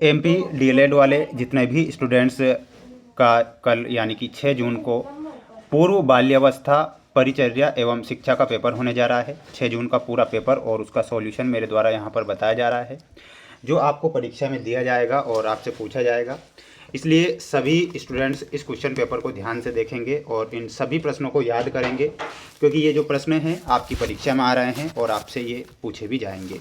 MP DElEd वाले जितने भी स्टूडेंट्स का कल यानी कि 6 जून को पूर्व बाल्यावस्था परिचर्या एवं शिक्षा का पेपर होने जा रहा है। 6 जून का पूरा पेपर और उसका सॉल्यूशन मेरे द्वारा यहाँ पर बताया जा रहा है, जो आपको परीक्षा में दिया जाएगा और आपसे पूछा जाएगा। इसलिए सभी स्टूडेंट्स इस क्वेश्चन पेपर को ध्यान से देखेंगे और इन सभी प्रश्नों को याद करेंगे, क्योंकि ये जो प्रश्न हैं आपकी परीक्षा में आ रहे हैं और आपसे ये पूछे भी जाएंगे।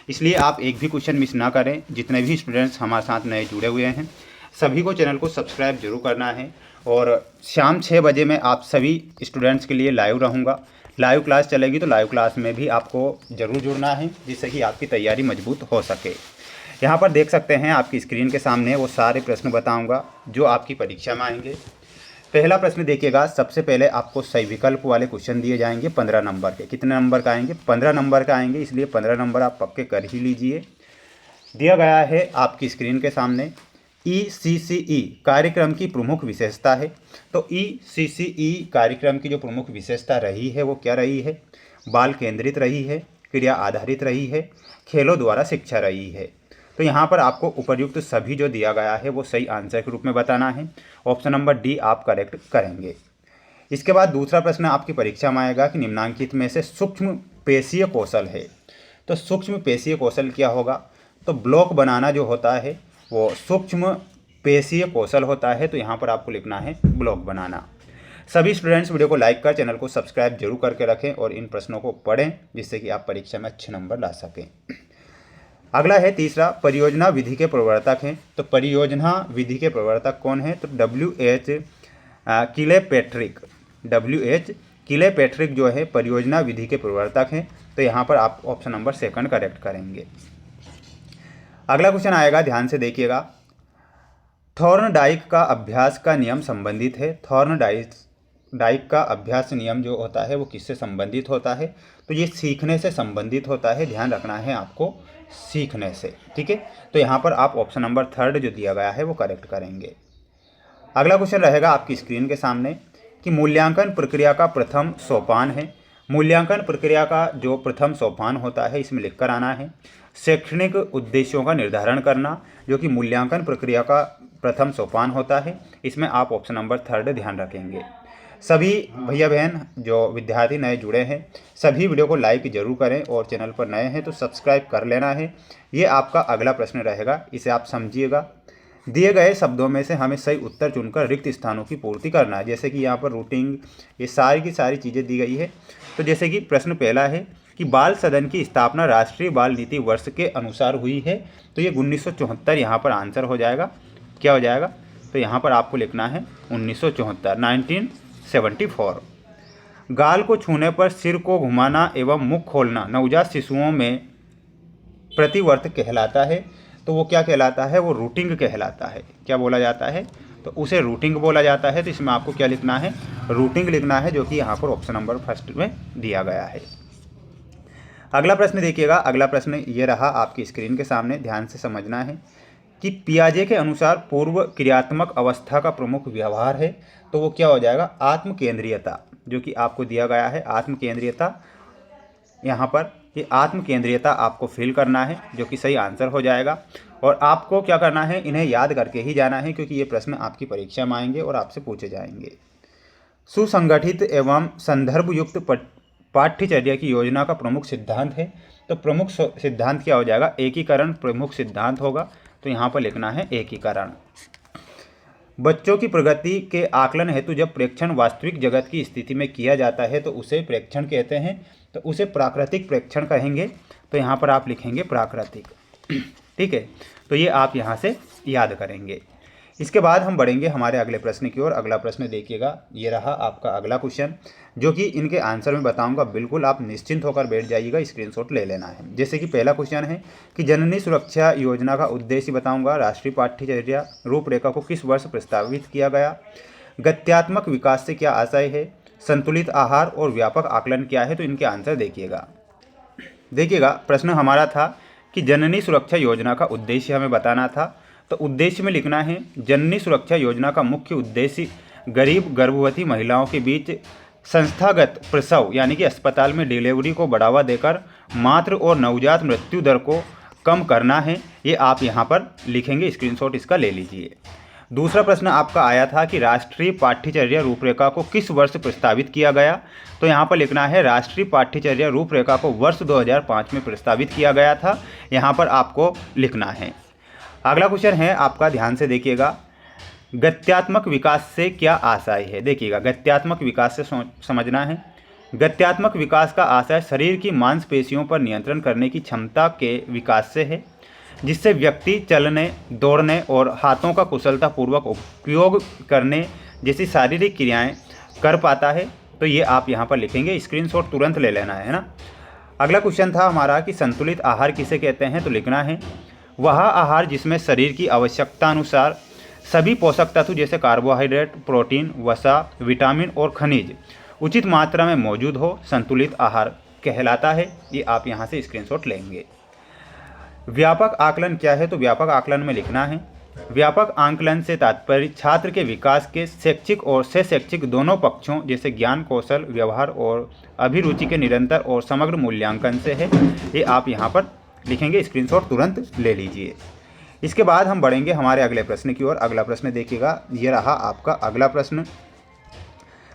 इसलिए आप एक भी क्वेश्चन मिस ना करें। जितने भी स्टूडेंट्स हमारे साथ नए जुड़े हुए हैं सभी को चैनल को सब्सक्राइब जरूर करना है। और शाम 6 बजे मैं आप सभी स्टूडेंट्स के लिए लाइव रहूँगा। लाइव क्लास चलेगी तो लाइव क्लास में भी आपको ज़रूर जुड़ना है, जिससे कि आपकी तैयारी मजबूत हो सके। यहाँ पर देख सकते हैं आपकी स्क्रीन के सामने वो सारे प्रश्न बताऊंगा जो आपकी परीक्षा में आएंगे। पहला प्रश्न देखिएगा। सबसे पहले आपको सही विकल्प वाले क्वेश्चन दिए जाएंगे 15 नंबर के। कितने नंबर का आएंगे? 15 नंबर का आएंगे, इसलिए 15 नंबर आप पक्के कर ही लीजिए। दिया गया है आपकी स्क्रीन के सामने ECCE कार्यक्रम की प्रमुख विशेषता है। तो ECCE कार्यक्रम की जो प्रमुख विशेषता रही है वो क्या रही है? बाल केंद्रित रही है, क्रिया आधारित रही है, खेलों द्वारा शिक्षा रही है। तो यहाँ पर आपको उपर्युक्त सभी जो दिया गया है वो सही आंसर के रूप में बताना है। ऑप्शन नंबर डी आप करेक्ट करेंगे। इसके बाद दूसरा प्रश्न आपकी परीक्षा में आएगा कि निम्नांकित में से सूक्ष्म पेशीय कौशल है। तो सूक्ष्म पेशीय कौशल क्या होगा? तो ब्लॉक बनाना जो होता है वो सूक्ष्म पेशीय कौशल होता है। तो यहाँ पर आपको लिखना है ब्लॉक बनाना। सभी स्टूडेंट्स वीडियो को लाइक कर चैनल को सब्सक्राइब जरूर करके रखें और इन प्रश्नों को पढ़ें, जिससे कि आप परीक्षा में अच्छे नंबर ला सकें। अगला है तीसरा, परियोजना विधि के प्रवर्तक हैं। तो परियोजना विधि के प्रवर्तक कौन है? तो WH किलेपैट्रिक। WH किलेपैट्रिक जो है परियोजना विधि के प्रवर्तक हैं। तो यहाँ पर आप ऑप्शन नंबर 2 करेक्ट करेंगे। अगला क्वेश्चन आएगा, ध्यान से देखिएगा। थॉर्नडाइक का अभ्यास का नियम संबंधित है। थॉर्नडाइक का अभ्यास नियम जो होता है वो किससे संबंधित होता है? तो ये सीखने से संबंधित होता है। ध्यान रखना है आपको, सीखने से। ठीक है, तो यहाँ पर आप ऑप्शन नंबर 3 जो दिया गया है वो करेक्ट करेंगे। अगला क्वेश्चन रहेगा आपकी स्क्रीन के सामने कि मूल्यांकन प्रक्रिया का प्रथम सोपान है। मूल्यांकन प्रक्रिया का जो प्रथम सोपान होता है इसमें लिखकर आना है शैक्षणिक उद्देश्यों का निर्धारण करना, जो कि मूल्यांकन प्रक्रिया का प्रथम सोपान होता है। इसमें आप ऑप्शन नंबर 3 ध्यान रखेंगे। सभी भैया बहन जो विद्यार्थी नए जुड़े हैं सभी वीडियो को लाइक जरूर करें और चैनल पर नए हैं तो सब्सक्राइब कर लेना है। ये आपका अगला प्रश्न रहेगा, इसे आप समझिएगा। दिए गए शब्दों में से हमें सही उत्तर चुनकर रिक्त स्थानों की पूर्ति करना है। जैसे कि यहाँ पर रूटिंग, ये सारी की सारी चीज़ें दी गई है। तो जैसे कि प्रश्न पहला है कि बाल सदन की स्थापना राष्ट्रीय बाल नीति वर्ष के अनुसार हुई है। तो ये 1974 यहाँ पर आंसर हो जाएगा। क्या हो जाएगा? तो यहाँ पर आपको लिखना है 1974। गाल को छूने पर सिर को घुमाना एवं मुख खोलना नवजात शिशुओं में प्रतिवर्त कहलाता है। तो वो क्या कहलाता है? वो रूटिंग कहलाता है। क्या बोला जाता है? तो उसे रूटिंग बोला जाता है। तो इसमें आपको क्या लिखना है? रूटिंग लिखना है, जो कि यहाँ पर ऑप्शन नंबर 1 में दिया गया है। अगला प्रश्न देखिएगा। अगला प्रश्न ये रहा आपकी स्क्रीन के सामने, ध्यान से समझना है कि पियाजे के अनुसार पूर्व क्रियात्मक अवस्था का प्रमुख व्यवहार है। तो वो क्या हो जाएगा? आत्म केंद्रीयता, जो कि आपको दिया गया है आत्म केंद्रीयता। यहाँ पर ये आत्म केंद्रीयता आपको फिल करना है, जो कि सही आंसर हो जाएगा। और आपको क्या करना है? इन्हें याद करके ही जाना है, क्योंकि ये प्रश्न आपकी परीक्षा में आएंगे और आपसे पूछे जाएंगे। सुसंगठित एवं संदर्भ युक्त पाठ्यचर्या की योजना का प्रमुख सिद्धांत है। तो प्रमुख सिद्धांत क्या हो जाएगा? एकीकरण प्रमुख सिद्धांत होगा। तो यहाँ पर लिखना है एकीकरण। बच्चों की प्रगति के आकलन हेतु जब प्रेक्षण वास्तविक जगत की स्थिति में किया जाता है तो उसे प्रेक्षण कहते हैं। तो उसे प्राकृतिक प्रेक्षण कहेंगे। तो यहाँ पर आप लिखेंगे प्राकृतिक। ठीक है, तो ये आप यहाँ से याद करेंगे। इसके बाद हम बढ़ेंगे हमारे अगले प्रश्न की ओर। अगला प्रश्न देखिएगा, ये रहा आपका अगला क्वेश्चन, जो कि इनके आंसर में बताऊंगा। बिल्कुल आप निश्चिंत होकर बैठ जाइएगा, स्क्रीनशॉट ले लेना है। जैसे कि पहला क्वेश्चन है कि जननी सुरक्षा योजना का उद्देश्य बताऊंगा। राष्ट्रीय पाठ्यचर्या रूपरेखा को किस वर्ष प्रस्तावित किया गया? गत्यात्मक विकास से क्या आशय है? संतुलित आहार और व्यापक आकलन क्या है? तो इनके आंसर देखिएगा। प्रश्न हमारा था कि जननी सुरक्षा योजना का उद्देश्य हमें बताना था। तो उद्देश्य में लिखना है जननी सुरक्षा योजना का मुख्य उद्देश्य गरीब गर्भवती महिलाओं के बीच संस्थागत प्रसव यानी कि अस्पताल में डिलीवरी को बढ़ावा देकर मातृ और नवजात मृत्यु दर को कम करना है, ये आप यहाँ पर लिखेंगे, स्क्रीनशॉट इसका ले लीजिए। दूसरा प्रश्न आपका आया था कि राष्ट्रीय पाठ्यचर्या रूपरेखा को किस वर्ष प्रस्तावित किया गया, तो यहाँ पर लिखना है राष्ट्रीय पाठ्यचर्या रूपरेखा को वर्ष 2005 में प्रस्तावित किया गया था, यहाँ पर आपको लिखना है। अगला क्वेश्चन है आपका, ध्यान से देखिएगा, गत्यात्मक विकास से क्या आशय है। देखिएगा, गत्यात्मक विकास से समझना है। गत्यात्मक विकास का आशय शरीर की मांसपेशियों पर नियंत्रण करने की क्षमता के विकास से है, जिससे व्यक्ति चलने, दौड़ने और हाथों का कुशलतापूर्वक उपयोग करने जैसी शारीरिक क्रियाएं कर पाता है। तो ये आप यहाँ पर लिखेंगे, स्क्रीनशॉट तुरंत ले लेना है ना। अगला क्वेश्चन था हमारा कि संतुलित आहार किसे कहते हैं, तो लिखना है वह आहार जिसमें शरीर की आवश्यकता अनुसार सभी पोषक तत्व जैसे कार्बोहाइड्रेट, प्रोटीन, वसा, विटामिन और खनिज उचित मात्रा में मौजूद हो, संतुलित आहार कहलाता है। ये आप यहाँ से स्क्रीनशॉट लेंगे। व्यापक आकलन क्या है, तो व्यापक आकलन में लिखना है व्यापक आकलन से तात्पर्य छात्र के विकास के शैक्षिक और से शैक्षिक दोनों पक्षों जैसे ज्ञान, कौशल, व्यवहार और अभिरुचि के निरंतर और समग्र मूल्यांकन से है। ये आप यहाँ पर लिखेंगे, स्क्रीनशॉट तुरंत ले लीजिए। इसके बाद हम बढ़ेंगे हमारे अगले प्रश्न की ओर। अगला प्रश्न देखिएगा, ये रहा आपका अगला प्रश्न,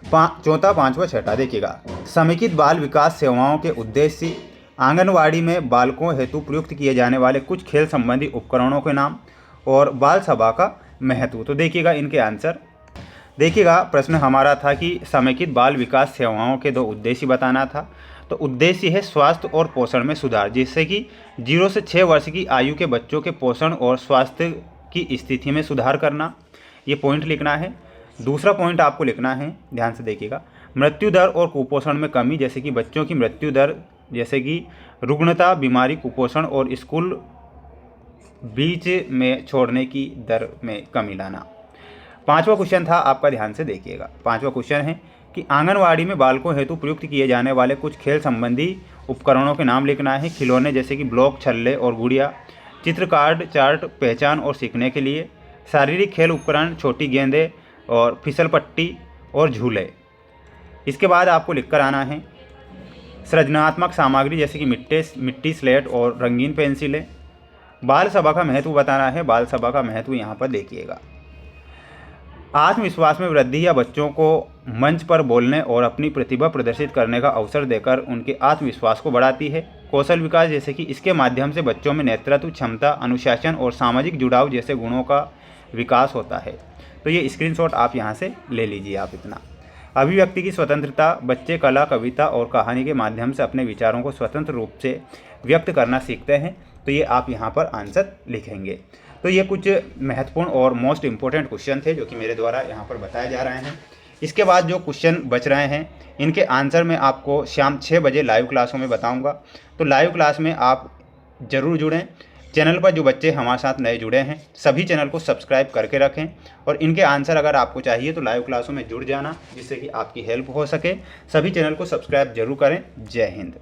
चौथा, पांचवा, छठा। देखिएगा, समेकित बाल विकास सेवाओं के उद्देश्य, आंगनवाड़ी में बालकों हेतु प्रयुक्त किए जाने वाले कुछ खेल संबंधी उपकरणों के नाम और बाल सभा का महत्व। तो देखिएगा इनके आंसर। देखिएगा, प्रश्न हमारा था कि समेकित बाल विकास सेवाओं के 2 उद्देश्य बताना था। तो उद्देश्य है स्वास्थ्य और पोषण में सुधार, जिससे कि 0 से 6 वर्ष की आयु के बच्चों के पोषण और स्वास्थ्य की स्थिति में सुधार करना, ये पॉइंट लिखना है। दूसरा पॉइंट आपको लिखना है, ध्यान से देखिएगा, मृत्यु दर और कुपोषण में कमी, जैसे कि बच्चों की मृत्यु दर जैसे कि रुग्णता, बीमारी, कुपोषण और स्कूल बीच में छोड़ने की दर में कमी लाना। पांचवा क्वेश्चन था आपका, ध्यान से देखिएगा। पांचवा क्वेश्चन है कि आंगनवाड़ी में बालकों हेतु प्रयुक्त किए जाने वाले कुछ खेल संबंधी उपकरणों के नाम लिखना है। खिलौने जैसे कि ब्लॉक, छल्ले और गुड़िया, चित्र, कार्ड, चार्ट, पहचान और सीखने के लिए, शारीरिक खेल उपकरण, छोटी गेंदें और फिसल पट्टी और झूले। इसके बाद आपको लिखकर आना है सृजनात्मक सामग्री जैसे कि मिट्टी, स्लेट और रंगीन पेंसिलें। बाल सभा का महत्व बताना है। बाल सभा का महत्व यहाँ पर देखिएगा, आत्मविश्वास में वृद्धि या बच्चों को मंच पर बोलने और अपनी प्रतिभा प्रदर्शित करने का अवसर देकर उनके आत्मविश्वास को बढ़ाती है। कौशल विकास जैसे कि इसके माध्यम से बच्चों में नेतृत्व क्षमता, अनुशासन और सामाजिक जुड़ाव जैसे गुणों का विकास होता है। तो ये स्क्रीनशॉट आप यहाँ से ले लीजिए आप इतना। अभिव्यक्ति की स्वतंत्रता, बच्चे कला, कविता और कहानी के माध्यम से अपने विचारों को स्वतंत्र रूप से व्यक्त करना सीखते हैं। तो ये आप यहाँ पर आंसर लिखेंगे। तो ये कुछ महत्वपूर्ण और मोस्ट इम्पोर्टेंट क्वेश्चन थे जो कि मेरे द्वारा यहाँ पर बताए जा रहे हैं। इसके बाद जो क्वेश्चन बच रहे हैं इनके आंसर मैं आपको शाम 6 बजे लाइव क्लासों में बताऊँगा। तो लाइव क्लास में आप ज़रूर जुड़ें। चैनल पर जो बच्चे हमारे साथ नए जुड़े हैं सभी चैनल को सब्सक्राइब करके रखें और इनके आंसर अगर आपको चाहिए तो लाइव क्लासों में जुड़ जाना, जिससे कि आपकी हेल्प हो सके। सभी चैनल को सब्सक्राइब जरूर करें। जय हिंद।